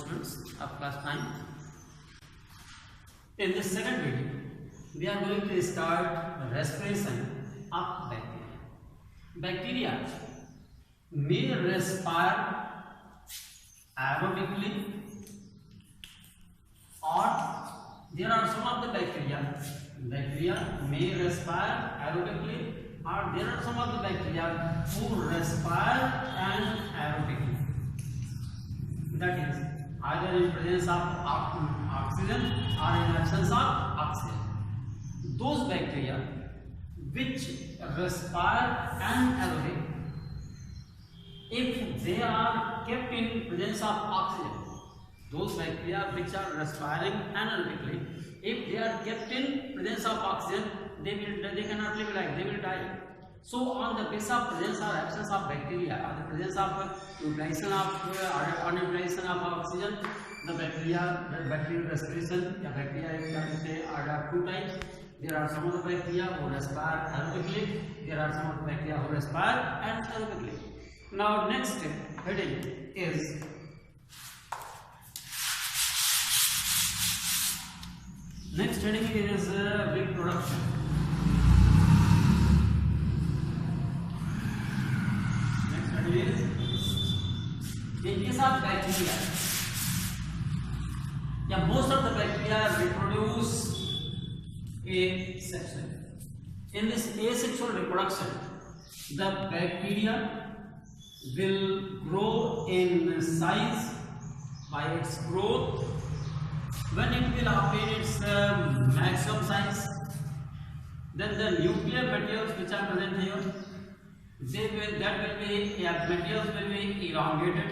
students of class 9. In this second video, we are going to start respiration of bacteria. Bacteria may respire aerobically, or there are some of the bacteria may respire aerobically, or there are some of the bacteria who respire anaerobically. That is either in presence of oxygen or in absence of oxygen. Those bacteria which respire anaerobic, if they are kept in presence of oxygen, those bacteria which are respiring anaerobically, if they are kept in presence of oxygen, they cannot live life, they will die. So on the basis of presence or absence of bacteria, or the presence of utilization of or unutilization of oxygen, the bacterial respiration, the bacteria are two types. There are some of the bacteria who respire aerobically, there are some of the bacteria who respire anaerobically. Now next heading is reproduction. Next heading is, in case of bacteria, most of the bacteria reproduce asexually. In this asexual reproduction, the bacteria will grow in size by its growth. When it will obtain its maximum size, then the nuclear materials which are present here, materials will be elongated.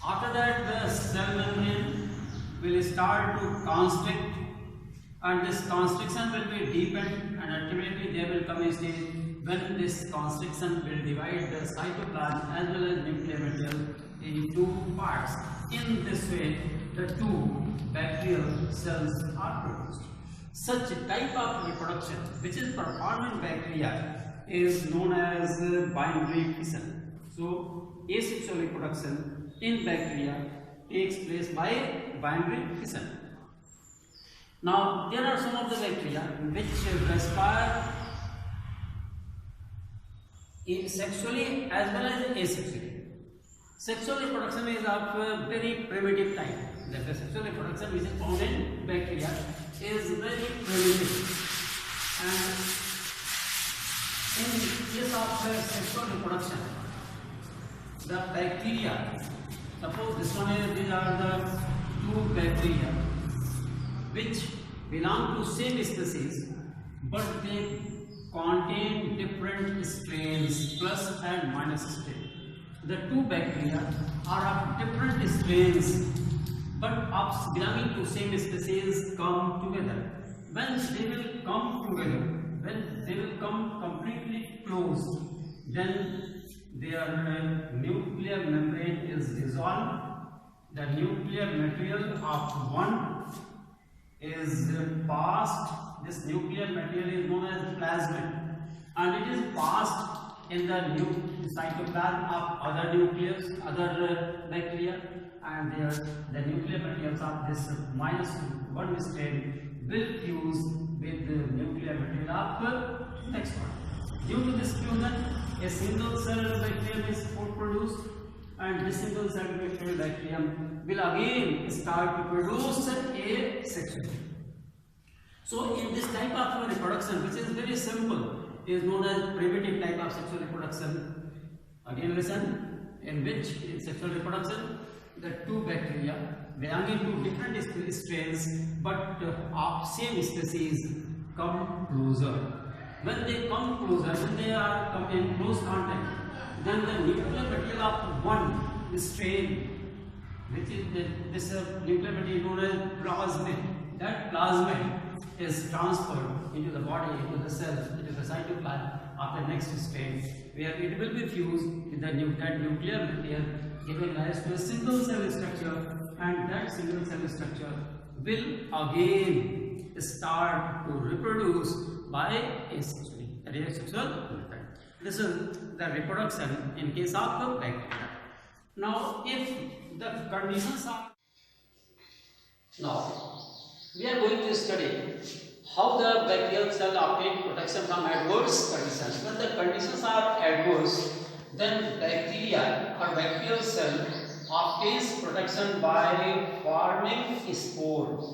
After that, the cell membrane will start to constrict, and this constriction will be deepened, and ultimately there will come a stage when this constriction will divide the cytoplasm as well as nuclear material in two parts. In this way, the two bacterial cells are produced. Such a type of reproduction which is performed in bacteria is known as binary fission. So, asexual reproduction in bacteria takes place by binary fission. Now, there are some of the bacteria which respire sexually as well as asexually. Sexual reproduction is of a very primitive type. The sexual reproduction which is found in bacteria is very primitive. And in case of sexual reproduction, the bacteria, suppose these are the two bacteria which belong to same species, but they contain different strains, plus and minus strain. The two bacteria are of different strains, but belonging to same species come together. When they will come together, when they will come completely close, then their nuclear membrane is dissolved. The nuclear material of one is passed. This nuclear material is known as plasmid, and it is passed in the cytoplasm of other bacteria, and the nuclear materials of this minus one strain will fuse with the nuclear material of next one. Due to this fusion, a single cell bacterium is produced, and this single cell bacterium will again start to produce asexually. So in this type of reproduction, which is very simple, is known as primitive type of sexual reproduction. Again listen, in which in sexual reproduction, the two bacteria belonging to different strains but of same species come closer. When they come closer, when they are come in close contact, then the nuclear material of one strain, which is this nuclear material known as plasmid, that plasmid is transferred into the body, into the cell, into the cytoplasm of the next strain, where it will be fused with that nuclear material, giving rise to a single cell structure, and that single cell structure will again start to reproduce by asexually. That is asexual. This is the reproduction in case of the bacteria. Now, if the conditions are now, we are going to study how the bacterial cell obtain protection from adverse conditions. When the conditions are adverse, then bacteria or bacterial cell obtains protection by forming spore.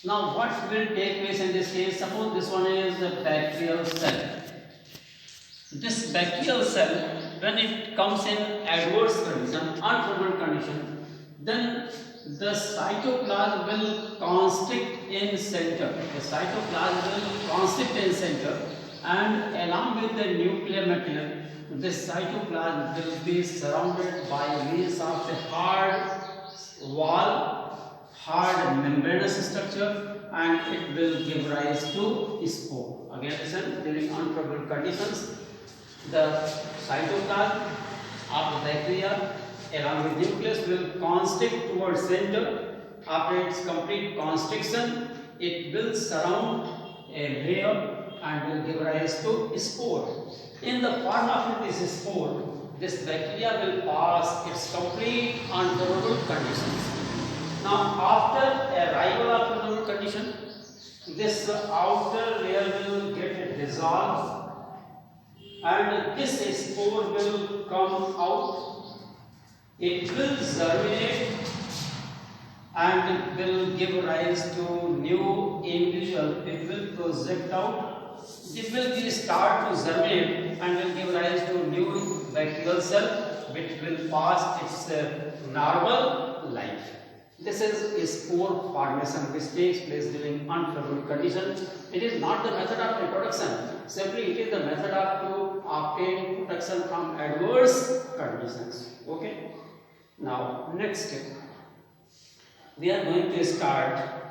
Now, what will take place in this case? Suppose this one is a bacterial cell. This bacterial cell, when it comes in adverse condition, unfavorable condition, then the cytoplasm will constrict in center. The cytoplasm will constrict in center, and along with the nuclear material, this cytoplasm will be surrounded by means of a hard wall, hard membranous structure, and it will give rise to spore. Again, listen, during unfavorable conditions, the cytoplasm of the bacteria along with nucleus will constrict towards center. After its complete constriction, it will surround a layer and will give rise to spore. In the form of this spore, this bacteria will pass its complete unfavorable conditions. Now, after arrival of favorable condition, this outer layer will get dissolved, and this spore will come out. It will germinate and will give rise to new individual. It will project out. It will start to germinate and will give rise to new bacterial cell, which will pass its normal life. This is a spore formation which takes place during unfavorable conditions. It is not the method of reproduction. Simply, it is the method of to obtain protection from adverse conditions. Okay. Now, next we are going to start